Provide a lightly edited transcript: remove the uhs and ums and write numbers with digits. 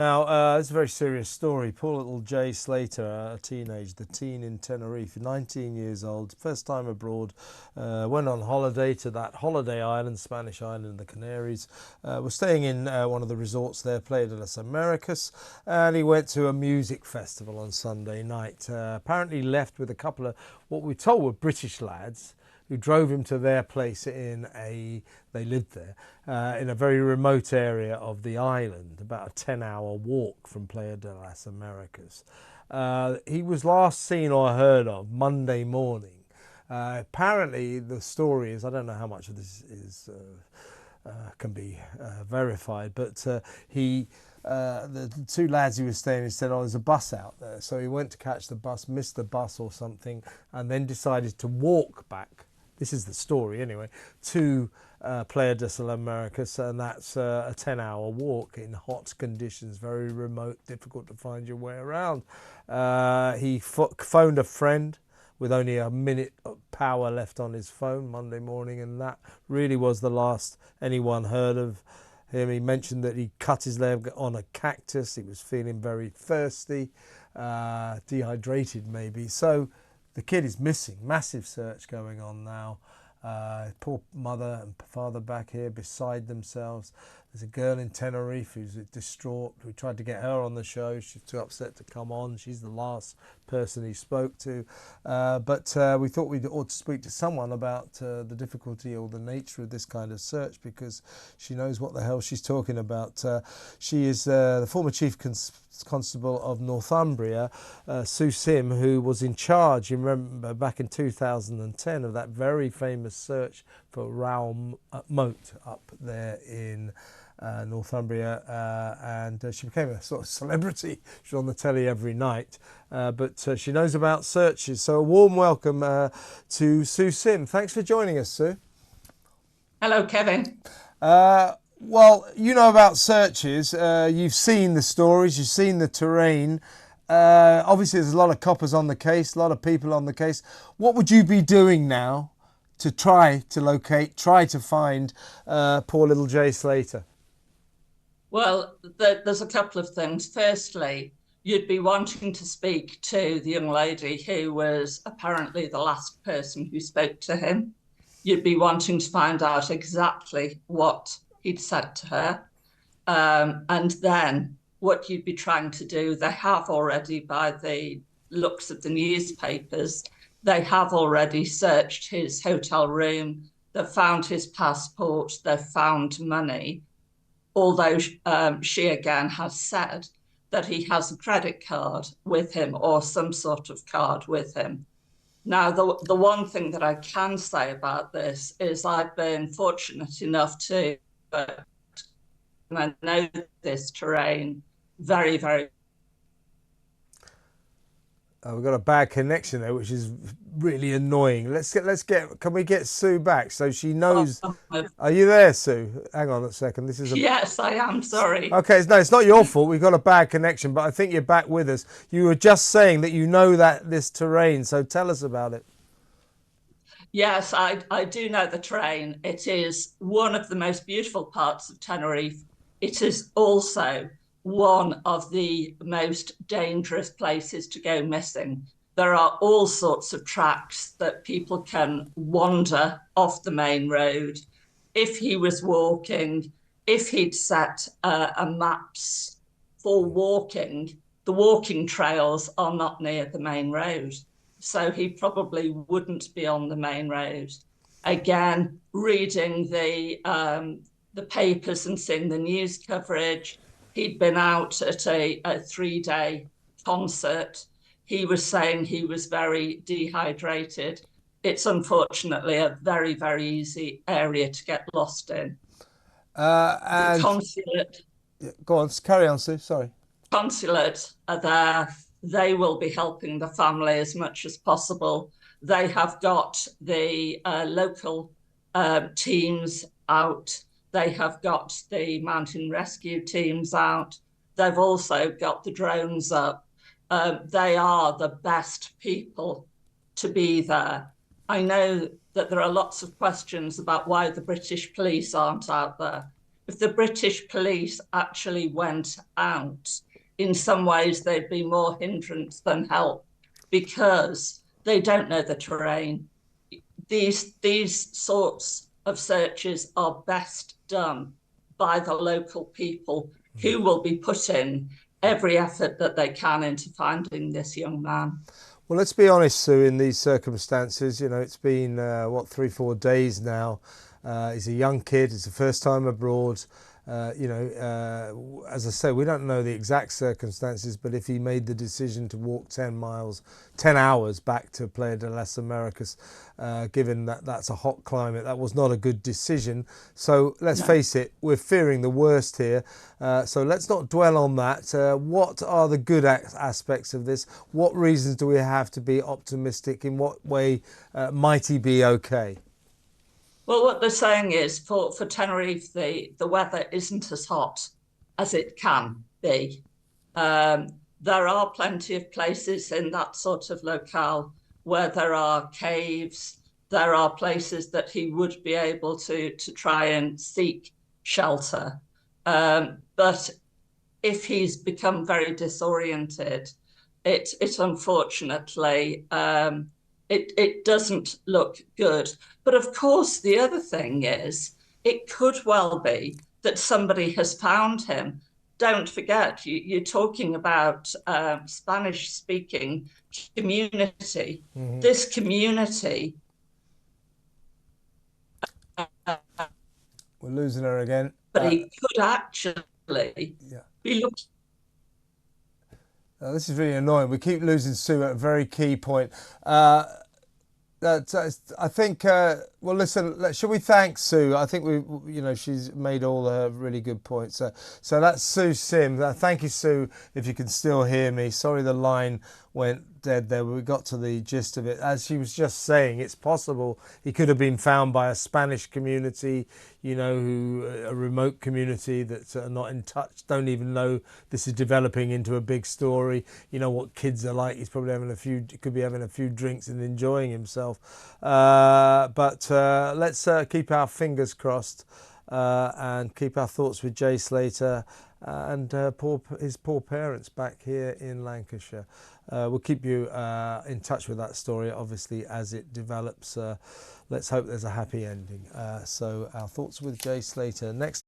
Now, it's a very serious story. Poor little Jay Slater, a teenager, the teen in Tenerife, 19 years old, first time abroad, went on holiday to that holiday island, Spanish island, the Canaries. Was staying in one of the resorts there, Playa de las Americas, and he went to a music festival on Sunday night. Apparently left with a couple of what we told were British lads who drove him to their place they lived there, in a very remote area of the island, about a 10-hour walk from Playa de las Americas. He was last seen or heard of Monday morning. Apparently, the story is, I don't know how much of this can be verified, but the two lads he was staying with said, there's a bus out there. So he went to catch the bus, missed the bus or something, and then decided to walk back. This is the story anyway, to Playa de las Americas, and that's a 10-hour walk in hot conditions, very remote, difficult to find your way around. He phoned a friend with only a minute of power left on his phone Monday morning, and that really was the last anyone heard of him. He mentioned that he cut his leg on a cactus. He was feeling very thirsty, dehydrated maybe. So the kid is missing. Massive search going on now. Poor mother and father back here beside themselves. There's a girl in Tenerife who's distraught. We tried to get her on the show. She's too upset to come on. She's the last person he spoke to. But we thought we ought to speak to someone about the difficulty or the nature of this kind of search, because she knows what the hell she's talking about. She is the former Chief Constable of Northumbria, Sue Sim, who was in charge, you remember, back in 2010 of that very famous search for Raoul Moat up there in Northumbria, and she became a sort of celebrity. She's on the telly every night, but she knows about searches. So a warm welcome to Sue Sim. Thanks for joining us, Sue. Hello, Kevin. Well, you know about searches. You've seen the stories, you've seen the terrain. Obviously, there's a lot of coppers on the case, a lot of people on the case. What would you be doing now to try to locate, try to find poor little Jay Slater? Well, there's a couple of things. Firstly, you'd be wanting to speak to the young lady who was apparently the last person who spoke to him. You'd be wanting to find out exactly what he'd said to her. And then what you'd be trying to do, they have already, by the looks of the newspapers, they have already searched his hotel room. They've found his passport. They've found money. Although she again has said that he has a credit card with him or some sort of card with him. Now, the one thing that I can say about this is I've been fortunate enough to I know this terrain very, very. We've got a bad connection there, which is really annoying. Can we get Sue back so she knows? Are you there, Sue? Hang on a second. Yes, I am sorry. Okay, no, it's not your fault. We've got a bad connection, but I think you're back with us. You were just saying that you know that this terrain, so tell us about it. Yes, I do know the terrain. It is one of the most beautiful parts of Tenerife. It is also one of the most dangerous places to go missing. There are all sorts of tracks that people can wander off the main road. If he was walking, if he'd set a maps for walking, the walking trails are not near the main road. So he probably wouldn't be on the main road. Again, reading the papers and seeing the news coverage, he'd been out at a 3-day concert. He was saying he was very dehydrated. It's unfortunately a very, very easy area to get lost in. The And consulate go on, carry on, Sue. Sorry. consulate are there. They will be helping the family as much as possible. They have got the local teams out. They have got the mountain rescue teams out. They've also got the drones up. They are the best people to be there. I know that there are lots of questions about why the British police aren't out there, if the British police actually went out, in some ways they'd be more hindrance than help because they don't know the terrain. These sorts of searches are best done by the local people who will be putting every effort that they can into finding this young man. Well, let's be honest, Sue, in these circumstances, you know, it's been, what, 3-4 days now. He's a young kid, it's the first time abroad. As I say, we don't know the exact circumstances, but if he made the decision to walk 10 hours back to Playa de las Americas, given that that's a hot climate, that was not a good decision. So let's face it, we're fearing the worst here. So let's not dwell on that. What are the good aspects of this? What reasons do we have to be optimistic? In what way might he be okay? Well, what they're saying is for Tenerife, the weather isn't as hot as it can be. There are plenty of places in that sort of locale where there are caves. There are places that he would be able to try and seek shelter. But if he's become very disoriented, it unfortunately it doesn't look good. But of course, the other thing is, it could well be that somebody has found him. Don't forget, you're talking about Spanish-speaking community. Mm-hmm. This community. We're losing her again. But he could actually be looking. This is really annoying. We keep losing Sue at a very key point. I think. Well, listen. Shall we thank Sue? I think she's made all her really good points. So that's Sue Sim. Thank you, Sue. If you can still hear me. Sorry, the line went dead there. We got to the gist of it. As she was just saying, it's possible he could have been found by a Spanish community, a remote community that are not in touch, don't even know this is developing into a big story. You know what kids are like. He's probably could be having a few drinks and enjoying himself. But let's keep our fingers crossed and keep our thoughts with Jay Slater and his poor parents back here in Lancashire. We'll keep you in touch with that story, obviously, as it develops. Let's hope there's a happy ending. So our thoughts with Jay Slater next.